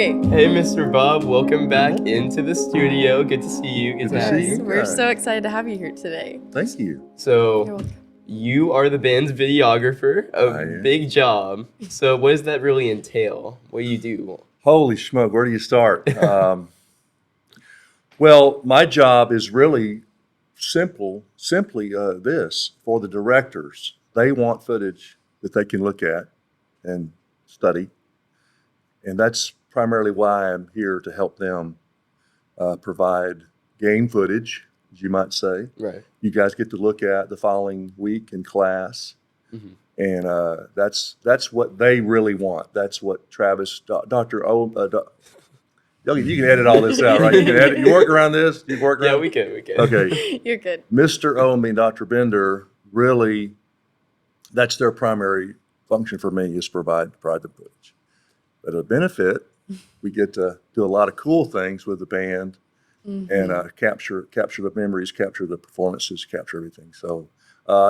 Hey, Mr. Bob, welcome back into the studio. Good to see you. Good to have see you. you. We're guys. so excited to have you here today. Thank you. You're So, welcome. you are the band's videographer. I A am. big job. So, what does that really entail? What do you do? Holy smoke, where do you start? Well, my job is really simply this for the directors. They want footage that they can look at and study. And that's primarily why I'm here to help them provide game footage, as you might say. Right. You guys get to look at the following week in class. Mhm. And that's what they really want. That's what Travis, Dr. You can edit all this out, right? You can edit. You work around this. You work around. Yeah, we can. Okay, You're good. Mr. Omi and Dr. Bender really, that's their primary function for me is provide the footage. But a benefit, we get to do a lot of cool things with the band and capture the memories, capture the performances, capture everything. So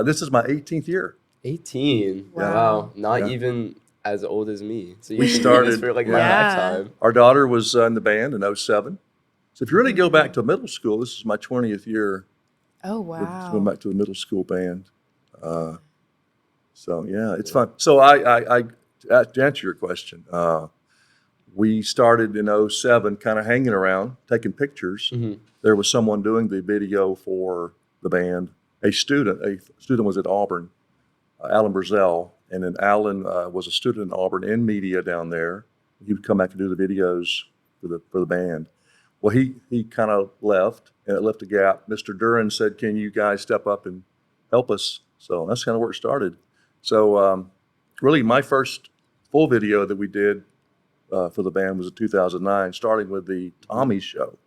this is my 18th year. 18. Wow. Wow. Not Yeah. even as old as me. So, We you've been doing this started- for like yeah. my Yeah. lifetime. Our daughter was in the band in 07. So if you really go back to middle school, this is my 20th year. Oh, Going wow. back to a middle school band. So yeah, it's fun. So I to answer your question, we started in 07 kind of hanging around, taking pictures. Mhm. There was someone doing the video for the band. A student was at Auburn, Alan Brazell, and then Alan was a student in Auburn in media down there. He would come back and do the videos for the band. Well, he kind of left, and it left a gap. Mr. Duran said, "Can you guys step up and help us?" So that's kind of where it started. So really, my first full video that we did for the band was in 2009, starting with the Tommy show.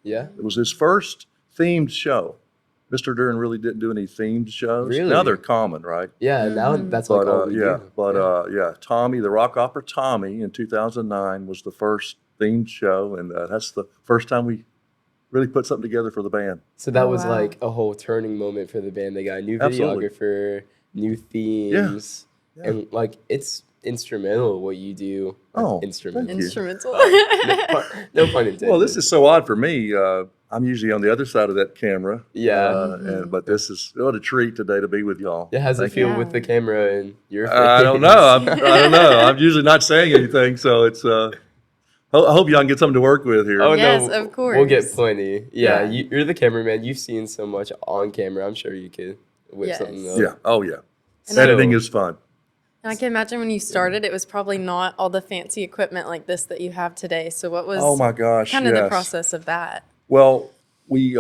Yeah. It was his first themed show. Mr. Duran really didn't do any themed shows. Really? Now they're common, right? Yeah, now Mhm. that's like But all we yeah, do. but Tommy, the rock opera Tommy in 2009 was the first themed show, and that's the first time we really put something together for the band. So that Oh, was wow. like a whole turning moment for the band. They got a new Absolutely. videographer, new themes, Yeah. and like it's instrumental what you do. Oh, instrumental. thank you. Instrumental. No pun intended. Well, this is so odd for me. I'm usually on the other side of that camera. Yeah. But this is what a treat today to be with y'all. Yeah, how's it Thank feel you. with the camera and your face? I don't know. I don't know. I'm usually not saying anything, so it's. I hope y'all can get something to work with here. Oh Yes, no, of course. we'll get plenty. Yeah, Yeah. you're the cameraman. You've seen so much on camera. I'm sure you could whip Yes. something up. Yeah. Oh yeah. And Editing is fun. And I can imagine when you started, it was probably not all the fancy equipment like this that you have today. So what was Oh my gosh. kind of the yes. process of that? Well, we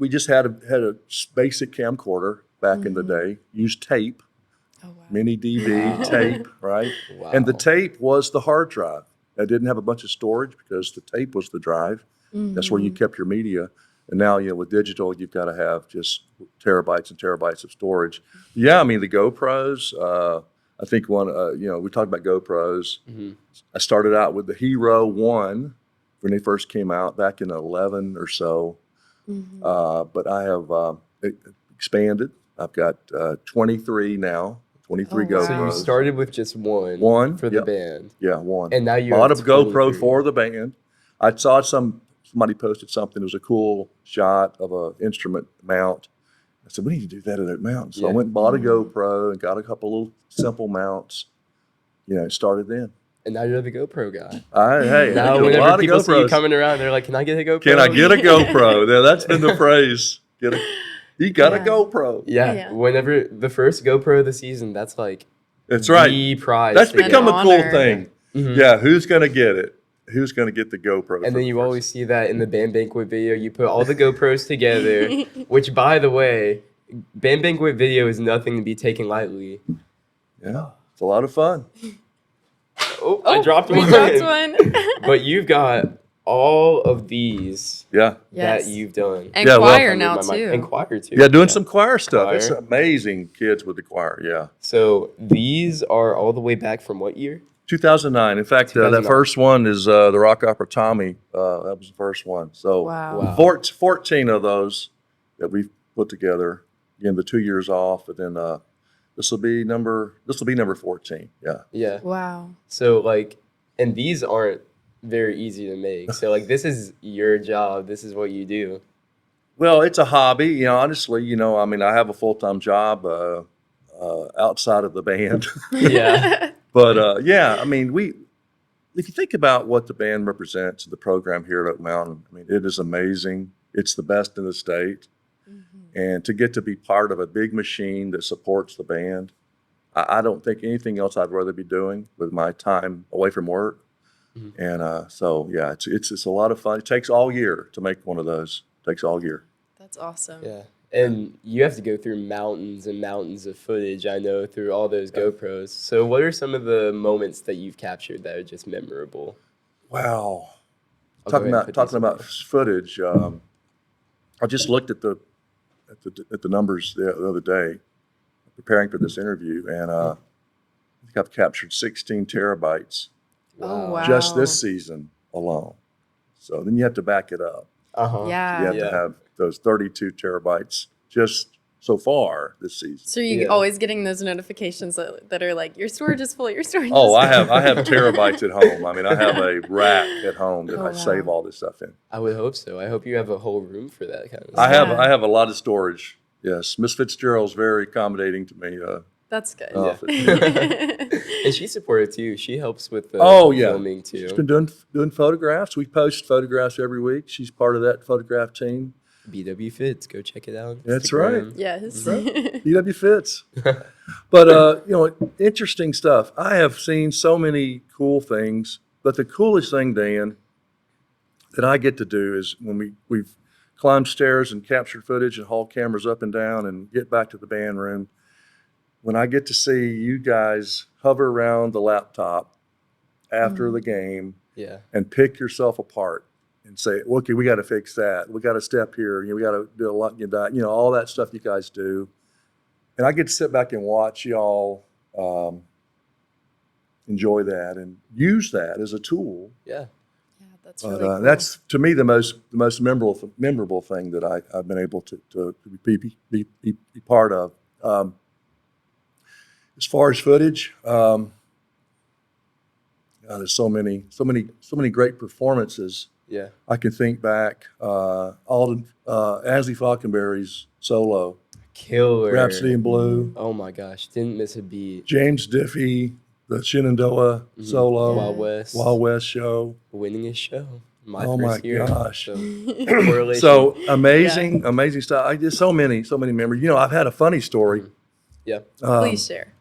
just had a basic camcorder back in the day. Used tape, Oh, wow. mini DV Wow. tape, right? Wow. And the tape was the hard drive. It didn't have a bunch of storage because the tape was the drive. That's where you kept your media. And now, with digital, you've got to have just terabytes and terabytes of storage. Yeah, I mean, the GoPros, I think one, we talked about GoPros. Mhm. I started out with the Hero 1 when they first came out back in 11 or so. But I have expanded. I've got 23 now, 23 Oh, wow. GoPros. So you started with just one. One, for the yep. band, Yeah, one. and now you Bought a have GoPro 23. for the band. I saw somebody posted something. It was a cool shot of an instrument mount. I said, we need to do that at that mount. So I Yeah. went and bought a GoPro and got a couple little simple mounts. It started then. And now you're the GoPro guy. I Now, got a whenever lot of people see you GoPros. coming around, they're like, "Can I get a GoPro?" Can I get a GoPro? Yeah, that's been the phrase. You got a Yeah. GoPro. Yeah. Yeah. Whenever the first GoPro of the season, that's like That's right. the prize. That's to get. become a cool honor. thing. Mhm. Yeah, who's going to get it? Who's going to get the GoPro? And for then the you first- always see that in the band banquet video. You put all the GoPros together, which, by the way, band banquet video is nothing to be taken lightly. Yeah, it's a lot of fun. Oh, I dropped we one. dropped one. But you've got all of these Yeah. Yes. that you've done. And Yeah, well- choir Under now, my mic. too. And choir too. Yeah, doing some choir stuff. It's Choir. amazing, kids with the choir. Yeah. So these are all the way back from what year? 2009. In fact, that 2009. first one is the rock opera Tommy. That was the first one. So Wow. Wow. 14 of those that we've put together. Again, the 2 years off, and then this will be number 14. Yeah. Yeah. Wow. So like, and these aren't very easy to make. So like this is your job. This is what you do. Well, it's a hobby, honestly, I mean, I have a full-time job outside of the band. Yeah. But yeah, I mean, if you think about what the band represents, the program here at Oak Mountain, I mean, it is amazing. It's the best in the state. And to get to be part of a big machine that supports the band, I don't think anything else I'd rather be doing with my time away from work. Mhm. And so, yeah, it's a lot of fun. It takes all year to make one of those. It takes all year. That's awesome. Yeah. And you have to go through mountains and mountains of footage, I know, through all those GoPros. So what are some of the moments that you've captured that are just memorable? Wow. I'll go Talking ahead and about put talking these about footage, I just looked at the numbers the other day, preparing for this interview, and I think I've captured 16 terabytes Oh, wow. just this season alone. So then you have to back it up. Uh-huh. Yeah. You have to have those 32 terabytes just so far this season. So you're Yeah. always getting those notifications that are like, your storage is full, your storage Oh, is I full. have terabytes at home. I mean, I have a rack at home that Oh, I save wow. all this stuff in. I would hope so. I hope you have a whole room for that kind of stuff. I have a lot of storage. Yes, Miss Fitzgerald's very accommodating to me. That's good. Oh, And she's supportive too. She helps with the filming too. She's been doing photographs. We post photographs every week. She's part of that photograph team. BW Fits, go check it out. That's right. Instagram. Yes. BW Fits. But interesting stuff. I have seen so many cool things, but the coolest thing, Dan, that I get to do is when we've climbed stairs and captured footage and hauled cameras up and down and get back to the band room. When I get to see you guys hover around the laptop after the game Yeah. and pick yourself apart and say, okay, we got to fix that. We got to step here. We got to do a lot, all that stuff you guys do. And I get to sit back and watch y'all enjoy that and use that as a tool. Yeah. Yeah, that's But really cool. that's, to me, the most memorable thing that I've been able to be part of. As far as footage, there's so many great performances. Yeah. I can think back, Alden, Asley Falconberry's solo, Killer. Rhapsody in Blue, Oh my gosh. Didn't miss a beat. James Diffie, the Shenandoah solo, Wild Wild West. West show. Winningest show. My Oh first my year. gosh. So, correlation. So amazing stuff. I just so many memories. I've had a funny story. yeah. Please share.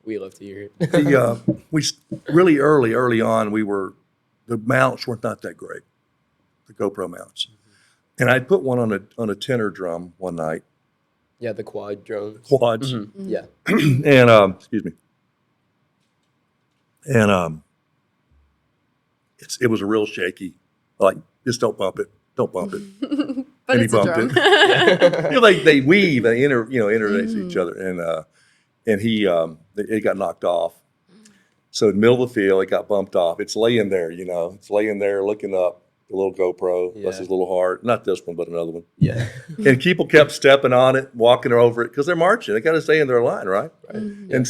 We love to hear it. We really early on, the mounts were not that great, the GoPro mounts. And I put one on a tenor drum one night, Yeah, the quad drone. quads, Yeah. and excuse me, and it was a real shaky, like just don't bump it. But And he it's a bumped drum. it. They weave and interlace each other, and it got knocked off. So in the middle of the field, it got bumped off. It's laying there, it's laying there looking up. The little GoPro, bless his little heart. Not this one, but another one. Yeah. And people kept stepping on it, walking over it, because they're marching. They got to stay in their line, right? And a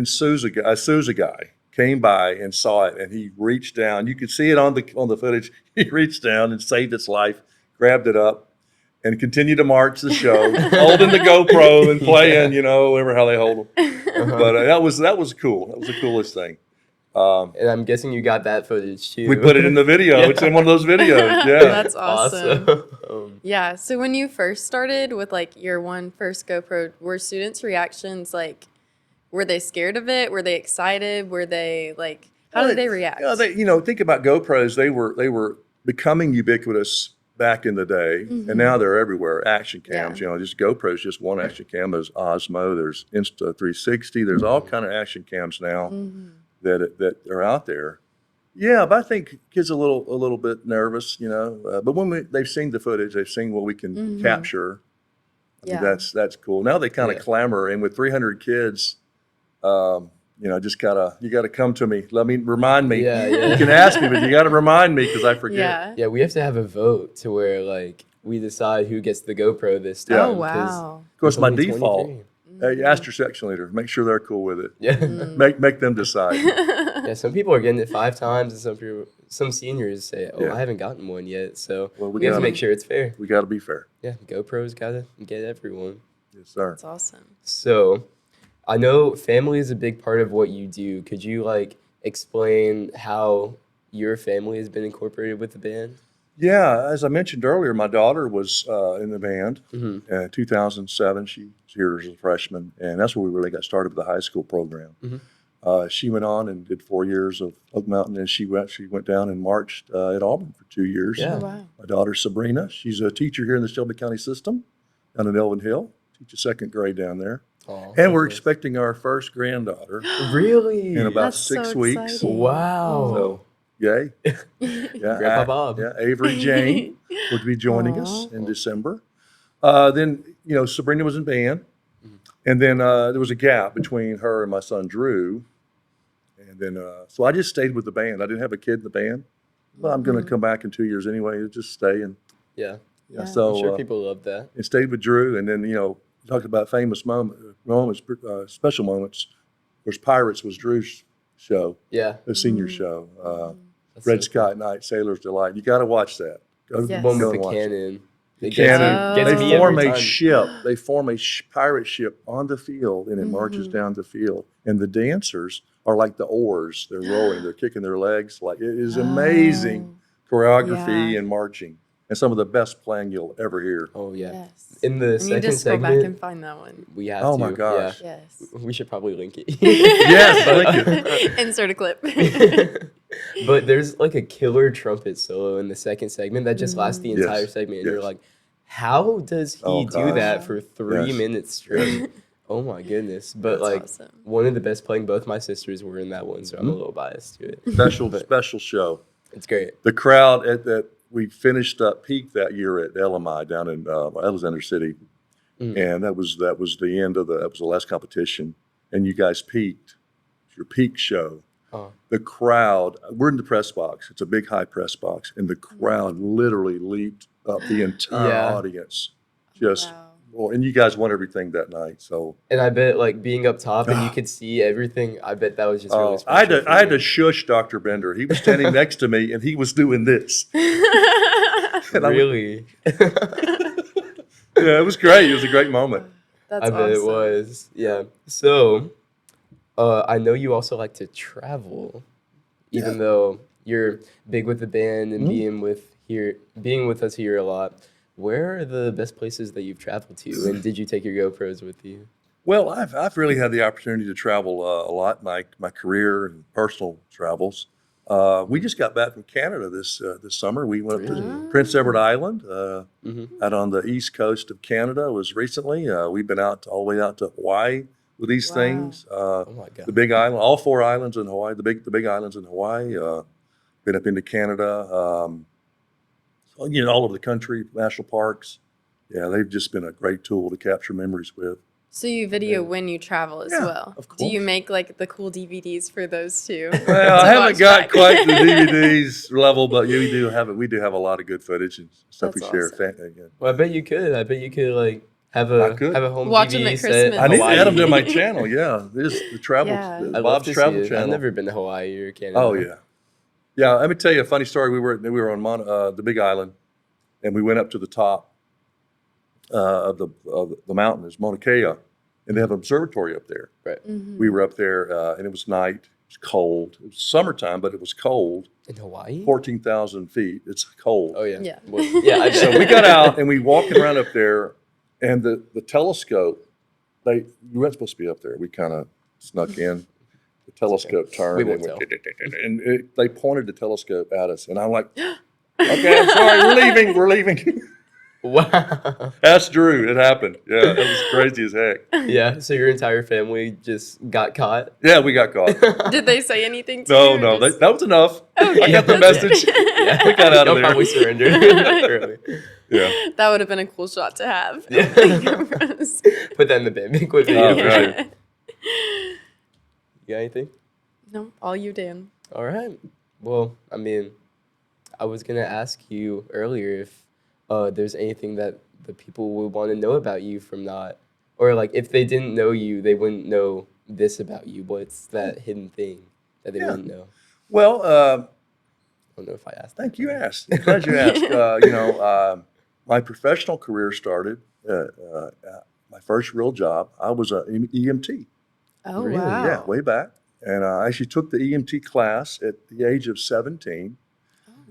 Sousa guy came by and saw it, and he reached down. You could see it on the footage. He reached down and saved its life, grabbed it up, and continued to march the show, holding the GoPro and playing, whatever how they hold them. But that was cool. That was the coolest thing. And I'm guessing you got that footage too. We put it in the video. It's in one of those videos. Yeah. That's awesome. Awesome. Yeah. So when you first started with like your first GoPro, were students' reactions like, were they scared of it? Were they excited? Were they like, how did they react? Yeah, think about GoPros. They were becoming ubiquitous back in the day, and now they're everywhere. Action cams, just GoPro's just one action cam. There's Osmo, there's Insta360, there's all kind of action cams now that are out there. Yeah, but I think kids are a little bit nervous, But when they've seen the footage, they've seen what we can capture. I mean, that's cool. Now they kind of clamor, and with 300 kids, you gotta come to me. Remind me. Yeah. You can ask me, but you gotta remind me because I forget. Yeah. Yeah, we have to have a vote to where like we decide who gets the GoPro this time. Yeah. Oh, 'cause wow. Of course, it's my only default. 23. Ask your section leader. Make sure they're cool with it. Yeah. Make them decide. Yeah, some people are getting it 5 times, and some seniors say, "Oh, Yeah. I haven't gotten one yet." So Well, we have to gotta- make sure it's fair. We got to be fair. Yeah, GoPro's gotta get everyone. Yes, sir. That's awesome. So I know family is a big part of what you do. Could you like explain how your family has been incorporated with the band? Yeah, as I mentioned earlier, my daughter was in the band. Mm-hmm. In 2007, she was here as a freshman, and that's where we really got started with the high school program. She went on and did 4 years of Oak Mountain, and she went down and marched at Auburn for 2 years. Yeah. Oh, wow. My daughter Sabrina, she's a teacher here in the Shelby County system, down in Elvin Hill. Teaches second grade down there, Oh, and we're nice. expecting our first granddaughter Really? in about That's 6 so weeks. exciting. Wow. So, yay! Grandpa Bob. Yeah, Avery Jane would be joining us Aw. in December. Then, Sabrina was in band. And then there was a gap between her and my son, Drew. And then, so I just stayed with the band. I didn't have a kid in the band. Well, I'm going to come back in 2 years anyway. Just stay. And Yeah. Yeah. so I'm sure people love that. and stayed with Drew. And then, talked about famous moments, special moments. Of course, Pirates was Drew's show, Yeah. the senior show. That's Red so cool. Sky at Night, Sailor's Delight. You got to watch that. Go, Yes. One go with and the watch it. cannon. It Cannon. gets They me every form a time. ship. They form a pirate ship on the field, and it marches down the field. And the dancers are like the oars. They're rowing. They're kicking their legs. Like it is amazing choreography Yeah. and marching, and some of the best playing you'll ever hear. Oh yeah. Yes. In the And you second just go segment, back and find that one. we have Oh to. my gosh. Yes. Yeah. We should probably link it. Yes, link it. Insert a clip. But there's like a killer trumpet solo in the second segment that just lasts the Yes, entire segment, and you're yes. like, how does he Oh, do gosh. that for 3 Yes. minutes straight? Oh my goodness! But That's like awesome. one of the best playing, both my sisters were in that one, so I'm a little biased to it. Special show. It's great. The crowd that we finished up peak that year at LMI down in Alexander City, and that was the end of that was the last competition, and you guys peaked. It's your peak show. Oh. The crowd, we're in the press box. It's a big high press box, and the crowd literally leaped up the entire Yeah. audience. Just Wow. well, and you guys won everything that night. So And I bet like being up top and you could see everything. I bet that was just really special. I had to shush Dr. Bender. He was standing next to me, and he was doing this. And I went, Really? yeah, it was great. It was a great moment. That's I bet it awesome. was. Yeah. So, I know you also like to travel, even though you're big with the band and being with us here a lot. Where are the best places that you've traveled to, and did you take your GoPros with you? Well, I've really had the opportunity to travel a lot, my career and personal travels. We just got back from Canada this summer. We went up to Prince Edward Island, out on the east coast of Canada. It was recently. We've been all the way out to Hawaii with these Wow. things. Oh my god. The Big Island, all 4 islands in Hawaii. The big islands in Hawaii. Been up into Canada. All over the country, national parks. Yeah, they've just been a great tool to capture memories with. So you video when you travel as Yeah, well. of Do you course. make like the cool DVDs for those too? Well, I To haven't watch got back? quite the DVDs level, but we do have a lot of good footage and stuff That's we share. awesome. Well, I bet you could. like have I a could. home Watch 'em DVD at set. Christmas. I need to Hawaii. add them to my channel. Yeah, this is the travel, Yeah. I'd love Bob's to Travel see it. Channel. I've never been to Hawaii or Canada. Oh yeah, yeah. Let me tell you a funny story. We were on the Big Island, and we went up to the top of the mountain. There's Mauna Kea, and they have an observatory up there. Right. We were up there, and it was night. It was cold. It was summertime, but it was cold. In Hawaii? 14,000 feet. It's cold. Oh yeah. Yeah. Well, yeah. I So we got out and we walked around up there, and the telescope. You weren't supposed to be up there. We kind of snuck in. The telescope turned, We and, won't they pointed the telescope at us, and I'm like, "Okay, I'm sorry, we're leaving." Wow. Ask Drew. It happened. Yeah, it was crazy as heck. Yeah. So your entire family just got caught. Yeah, we got caught. Did they say anything to you? No, or just- that was enough. I Okay, got the that's message. Yeah. We got out of Y'all there. probably surrendered early. Yeah. That would have been a cool shot to have. Yeah. Put that in the band quick video. Oh, for right. sure. You got anything? No, all you, Dan. All right. Well, I mean, I was gonna ask you earlier if there's anything that the people would want to know about you from not, or like if they didn't know you, they wouldn't know this about you. What's that hidden thing? that they Yeah. wouldn't know? Well, I don't know if I asked. thank that, you but- asked. I'm glad you asked. My professional career started, my first real job, I was an EMT. Oh, Really? wow. Yeah, way back. And I actually took the EMT class at the age of 17,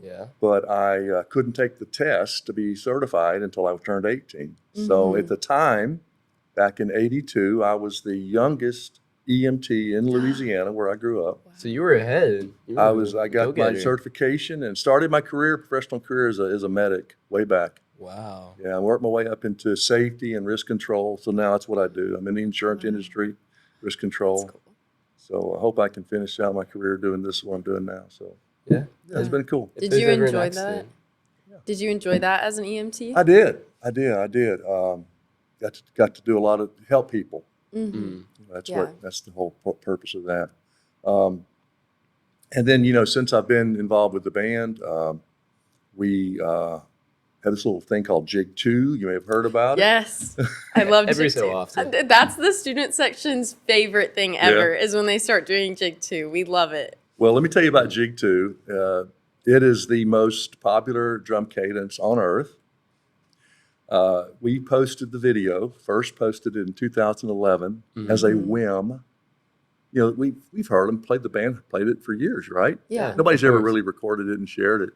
Yeah. but I couldn't take the test to be certified until I turned 18. So Mhm. at the time, back in 82, I was the youngest EMT in Louisiana where I grew up. So you were ahead. You I were was. a I got my go-getter. certification and started my professional career as a medic way back. Wow. Yeah, I worked my way up into safety and risk control. So now that's what I do. I'm in the insurance Wow. industry, risk That's control. cool. So I hope I can finish out my career doing this, what I'm doing now. So Yeah. yeah, it's been cool. If Did there's you ever an enjoy accident- that? Did you enjoy that as an EMT? I did. Got to do a lot of help people. Mm-hmm. Mm. That's the whole purpose of that. And then, since I've been involved with the band, we have this little thing called Jig 2. You may have heard about it. Yes, I love Every Jig so 2. often. That's the student section's favorite thing ever is when they start doing Jig 2. We love it. Well, let me tell you about Jig 2. It is the most popular drum cadence on earth. We posted the video, first posted in 2011 as a whim. We've heard them, played it for years, right? Yeah. Nobody's of ever course. really recorded it and shared it.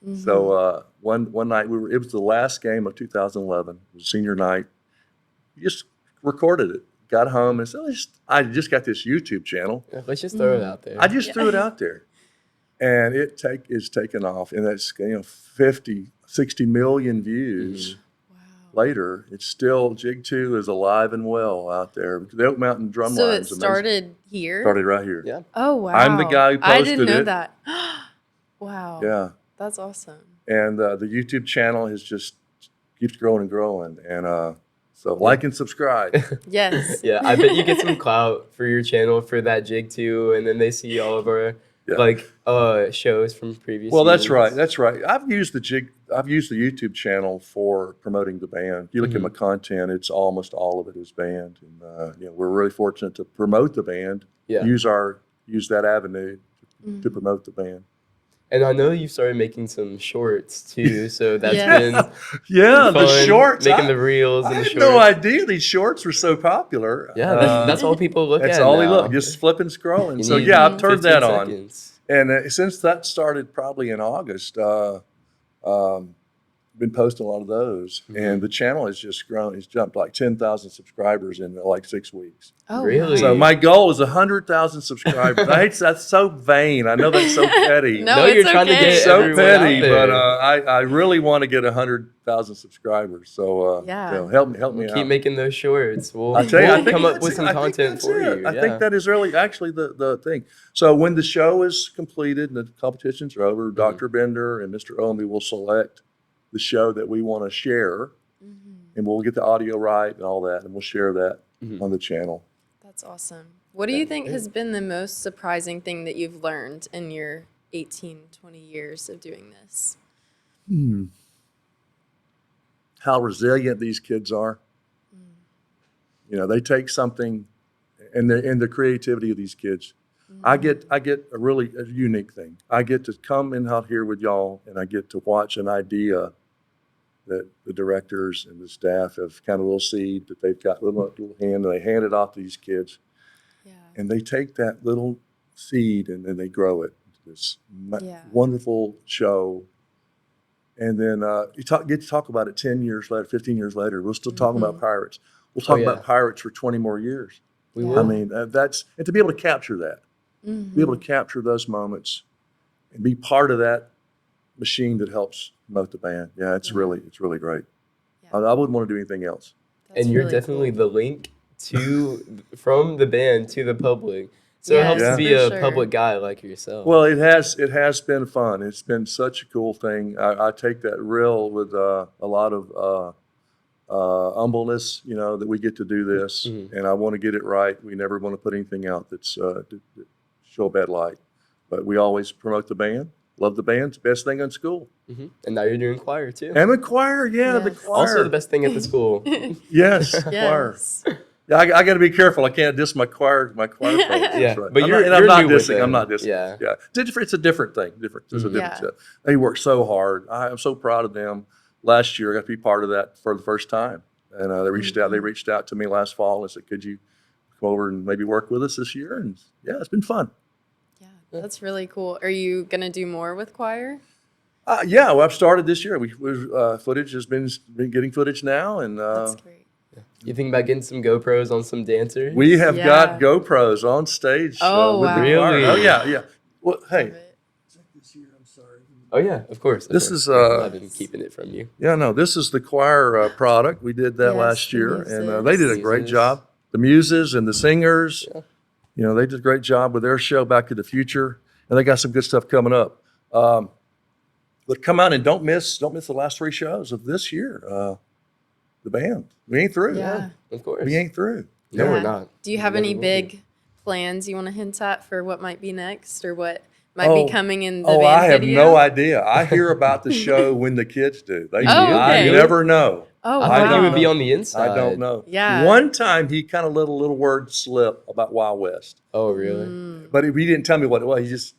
Mhm. So one night it was the last game of 2011, it was senior night. We just recorded it, got home and said, I just got this YouTube channel. Yeah, let's just throw it out there. I just threw it out there. And it's taken off, and that's 50, 60 million views. Wow. Later, it's still Jig 2 is alive and well out there. The Oak Mountain Drum So it Line's amazing. started here? Started right here. Yeah. Oh, wow. I'm the guy who I didn't posted know it. that. Wow. Yeah. That's awesome. And the YouTube channel is just keeps growing and growing. And so like and subscribe. Yes. Yeah, I bet you get some clout for your channel for that Jig too, and then they see all of our shows from previous. Well, that's seasons. right. That's right. I've used the YouTube channel for promoting the band. You look at my content; it's almost all of it is band, and we're really fortunate to promote the band. Yeah. Use that avenue to promote the band. And I know you started making some shorts too, so that's Yes. been Yeah, the fun, shorts. making the reels I and the had shorts. no idea these shorts were so popular. Yeah, that's all people look That's at. all now. they look, just flipping, scrolling. You So need yeah, I've turned 15 that on. seconds. And since that started probably in August, been posting a lot of those, and the channel has just grown. It's jumped like 10,000 subscribers in like 6 weeks. Oh, Really? So wow. my goal is 100,000 subscribers. That's so vain. I know that's so petty. No, No, it's you're trying to okay. get It's so everyone out petty, there. but I really want to get 100,000 subscribers. So Yeah. help me We'll out. keep making those shorts. We'll, I tell you, we'll I think come up that's with it. some I think content that's for it. you. I yeah. think that is really actually the thing. So when the show is completed and the competitions are over, Dr. Bender and Mr. Omi will select the show that we want to share, and we'll get the audio right and all that, and we'll share that on the channel. That's awesome. What do you think has been the most surprising thing that you've learned in your 18, 20 years of doing this? How resilient these kids are. They take something, and the creativity of these kids. I get a really unique thing. I get to come in out here with y'all, and I get to watch an idea that the directors and the staff have kind of a little seed that they've got little hand, and they hand it off to these kids, Yeah. and they take that little seed and then they grow it into this Yeah. wonderful show. And then you get to talk about it 10 years later, 15 years later. We're still talking about Pirates. We'll talk about Pirates for 20 more years. We Yeah. will. I mean, and to be able to capture that, be able to capture those moments and be part of that machine that helps promote the band. Yeah, it's really great. Yeah. I wouldn't want to do anything else. That's And you're really definitely cool. the link from the band to the public. So it helps Yes, to be for a sure. public guy like yourself. Well, it has been fun. It's been such a cool thing. I take that real with a lot of humbleness, that we get to do this, and I want to get it right. We never want to put anything out that's to show a bad light, but we always promote the band. Love the band. It's the best thing in school. And now you're doing choir too. And the choir, the Yes. choir. Also the best thing at the school. Yes, choir. Yes. Yeah, I got to be careful. I can't diss my choir folks. Yeah, That's right. but I'm not new with dissing. I'm them. not dissing. Yeah. Yeah. It's a different thing. It's a different Yeah. stuff. They work so hard. I'm so proud of them. Last year, I got to be part of that for the first time. And they reached out to me last fall and said, could you come over and maybe work with us this year? And yeah, it's been fun. Yeah, that's really cool. Are you gonna do more with choir? Yeah, well, I've started this year. Footage has been getting footage now, and That's great. You think about getting some GoPros on some dancers? we have got Yeah. GoPros on stage Oh, with wow. the choir. Really? Oh yeah. Well, hey, Love it. check this here. I'm sorry. Oh yeah, of course. This course. is, I've been keeping it from you. Yeah, no, this is the choir product. We did that Yes, last the year, and they did a Muses. great Muses. job. The Muses and the singers, Yeah. they did a great job with their show Back to the Future, and they got some good stuff coming up. But come out and don't miss the last 3 shows of this year. The band, we ain't through. Yeah. Of course. We ain't through. No, Yeah. we're not. Do you have Never any will big be. plans you want to hint at for what might be next or what might be coming in the Oh, band I have video? no idea. I hear about the show when the kids do. Oh, I okay. never know. Oh, I wow. thought you would be know. on the inside. I don't know. Yeah. One time he kind of let a little word slip about Wild West, Oh, really? but he didn't tell me what it was. He just,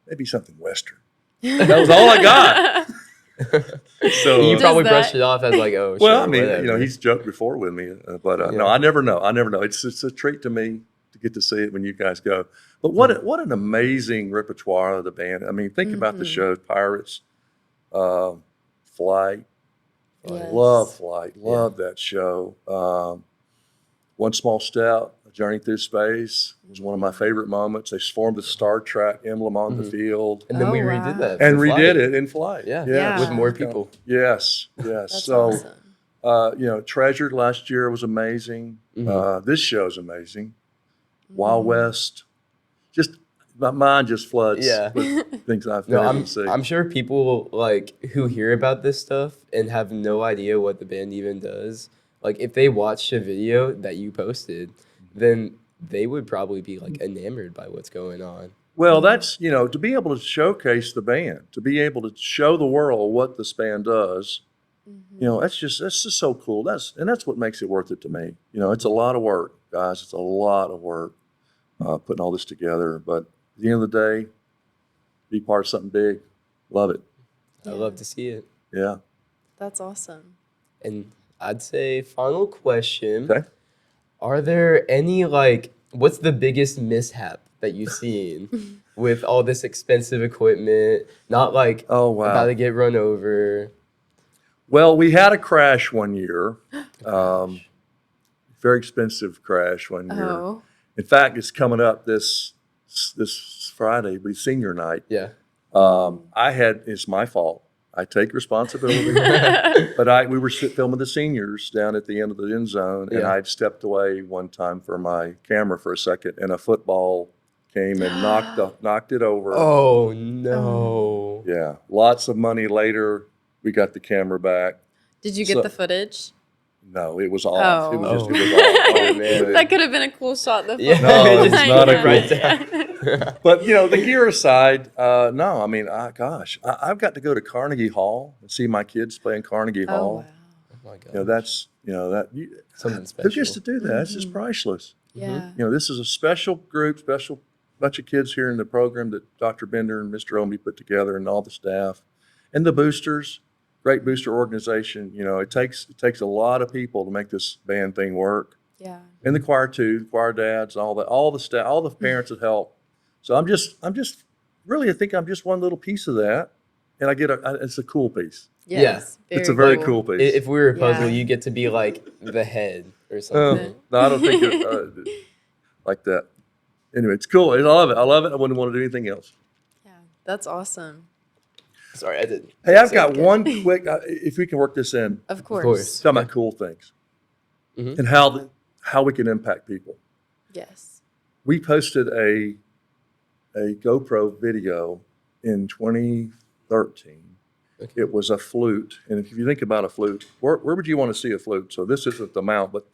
maybe something Western. That was all I got. So You Does probably that- brushed it off as like, oh, well, sure, I mean, whatever. he's joked before with me, but Yeah. no, I never know. I never know. It's a treat to me to get to see it when you guys go. But what an amazing repertoire of the band. I mean, think about the shows: Pirates, Flight. Yes. Love Flight. Love that show. One Small Step, A Journey Through Space was one of my favorite moments. They formed the Star Trek emblem on the field And then Oh, we wow. redid that. and for redid Flight. it in Flight. Yeah. Yeah. With more people. Yes. That's So. awesome. Treasured last year was amazing. Mhm. This show's amazing. Wild West, just my mind just floods Yeah. with things I've been No, able I'm to see. I'm sure people like who hear about this stuff and have no idea what the band even does. Like if they watched a video that you posted, then they would probably be like enamored by what's going on. Well, that's to be able to showcase the band, to be able to show the world what this band does. That's just so cool. That's what makes it worth it to me. It's a lot of work, guys. It's a lot of work putting all this together. But at the end of the day, be part of something big. Love it. I love to see it. Yeah. That's awesome. And I'd say final question. Okay. Are there any what's the biggest mishap that you've seen with all this expensive equipment? Not Oh wow. about to get run over. Well, we had a crash one year. Very expensive crash one year. Oh. In fact, it's coming up this Friday, it'll be senior night. Yeah. It's my fault. I take responsibility. But we were filming the seniors down at the end of the end zone, and Yeah. I'd stepped away one time for my camera for a second, and a football came and knocked it over. Oh no. Yeah, lots of money later, we got the camera back. Did you get So- the footage? No, it was off. It was Oh. just, it was off. Oh, man. That could have been a cool shot. The Yeah. football. No, it's Just not a Yeah. cool But the gear aside, no. I mean, I've got to go to Carnegie Hall and see my kids play in Carnegie Oh, Hall. wow. Oh my god. That's Something who special. gets to do that? It's just priceless. Yeah. This is a special group, special bunch of kids here in the program that Dr. Bender and Mr. Omi put together, and all the staff, and the boosters. Great booster organization. It takes a lot of people to make this band thing work. Yeah. And the choir too, the choir dads, all the staff, all the parents that help. So I'm just really, I think I'm just one little piece of that, and it's a cool piece. Yes. It's a very cool I- piece. If we were a puzzle, Yeah. you get to be like the head or Oh, something. no, I don't think like that. Anyway, it's cool. I love it. I wouldn't want to do anything else. Yeah. That's awesome. Sorry, I didn't. Hey, I've say got it. one quick. If we can work this in, Of course. course. talking about cool things Mhm. and how we can impact people. Yes. We posted a GoPro video in 2013. Okay. It was a flute, and if you think about a flute, where would you want to see a flute? So this isn't the mount, but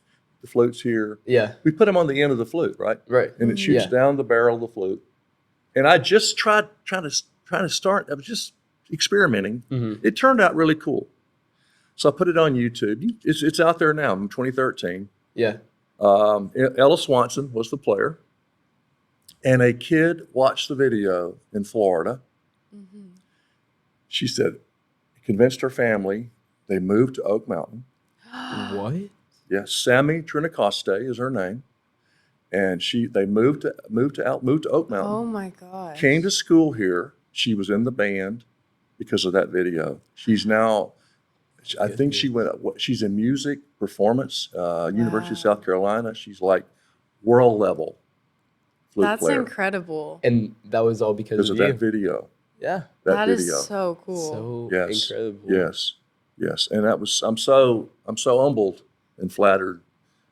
the flute's here. Yeah. We put them on the end of the flute, right? Right. And it shoots Yeah. down the barrel of the flute. And I just trying to start. I was just experimenting. Mhm. It turned out really cool. So I put it on YouTube. It's out there now in 2013. Yeah. Ella Swanson was the player, and a kid watched the video in Florida. Mm-hmm. She said, convinced her family. They moved to Oak Mountain. What? Yes, Sammy Trinicoste is her name, and they moved to Oak Mountain. Oh my gosh. Came to school here. She was in the band because of that video. She's now, I think she's in music performance, University of South Carolina. She's like world level flute That's player incredible. And that was all because of that you. video. Yeah. That video. is so cool. So Yes. incredible. Yes, and that was I'm so humbled and flattered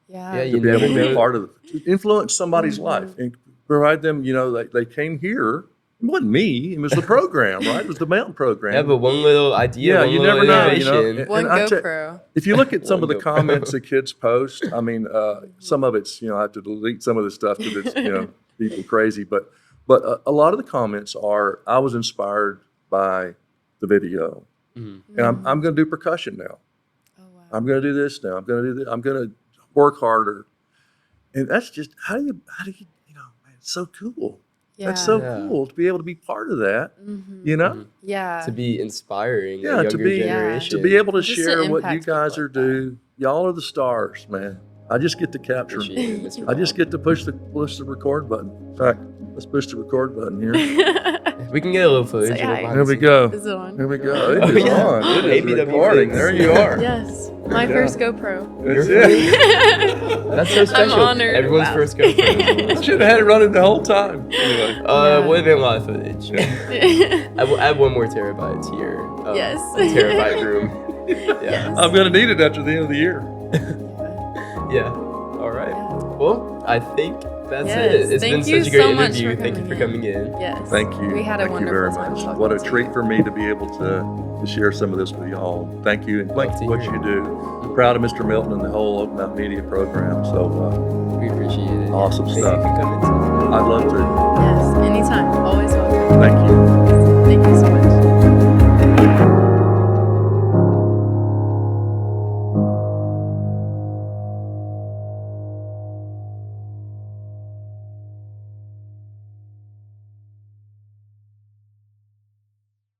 Yeah. Yeah, to you be able to never be know. part of it, to influence somebody's Mhm. life and provide them. They came here. It wasn't me. It was the program, right? It was the mountain program. Yeah, but one little idea, Yeah, one you little never know, innovation. One And I tell- GoPro. If you look at some of One the GoPro. comments that kids post, I mean, some of it's, I have to delete some of the stuff because it's, people crazy. But a lot of the comments are, I was inspired by the video. Mhm. And I'm going to do percussion now. Oh wow. I'm going to do this now. I'm going to do this. I'm going to work harder. And that's just, how do you, man, it's so cool. Yeah. That's so Yeah. cool to be able to be part of that, Mhm. Mhm. Yeah. To be inspiring Yeah, a to younger be- generation. To be able to Just to share what you impact guys people are like that. doing. Y'all are the stars, man. I just get to capture them. Appreciate it, Mr. I just Bond. get to push the record button. In fact, let's push the record button here. We can get a little footage. Say a little hi. behind Here the we scenes. go. Is it on? Here we go. Oh, It is yeah. on. It is ABW recording. things. There you are. Yes. My Yeah. first GoPro. That's it. That's so special. honored. Everyone's Wow. first GoPro. I should have had it running the whole time. Anyway. Yeah. Would have been a lot of footage. Add 1 more terabyte to your Yes. terabyte room. Yeah. Yes. I'm going to need it after the end of the year. Yeah. All right. Well, I think that's Yes. it. It's been Thank you such a great so much interview. for Thank you for coming coming in. Yes. Thank you. We had a Thank you wonderful very time much. talking What a to you. treat for me to be able to share some of this with y'all. Thank you, and thank Love to you for what hear you it. do. Proud of Mr. Milton and the whole Oak Mountain Media program. So We appreciate it. Awesome Thank stuff. you for coming. I'd love to. Yes. Anytime. Always welcome. Thank you. Thank you so much.